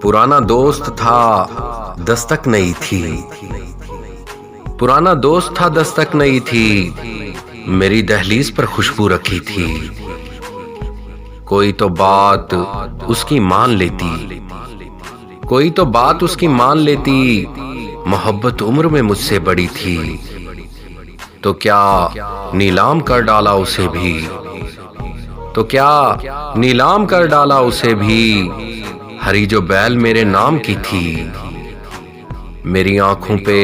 पुराना दोस्त था, दस्तक नहीं थी। पुराना दोस्त था, दस्तक नहीं थी। मेरी दहलीज पर खुशबू रखी थी। कोई तो बात उसकी मान लेती, कोई तो बात उसकी मान लेती। मोहब्बत उम्र में मुझसे बड़ी थी, तो क्या नीलाम कर डाला उसे भी, तो क्या नीलाम कर डाला उसे भी। हरी जो बैल मेरे नाम की थी, मेरी आंखों पे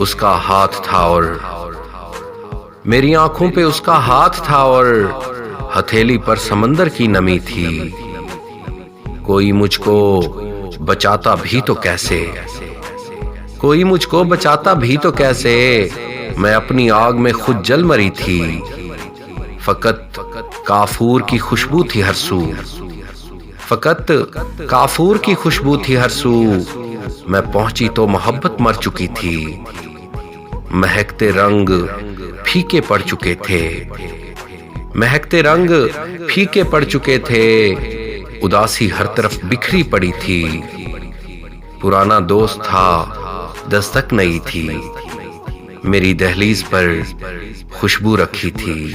उसका हाथ था और मेरी आंखों पे उसका हाथ था और हथेली पर समंदर की नमी थी। कोई मुझको बचाता भी तो कैसे, कोई मुझको बचाता भी तो कैसे। मैं अपनी आग में खुद जल मरी थी। फकत काफूर की खुशबू थी हर सू, फकत काफूर की खुशबू थी हर सू। मैं पहुंची तो मोहब्बत मर चुकी थी। महकते रंग फीके पड़ चुके थे, महकते रंग फीके पड़ चुके थे। उदासी हर तरफ बिखरी पड़ी थी। पुराना दोस्त था, दस्तक नहीं थी। मेरी दहलीज पर खुशबू रखी थी।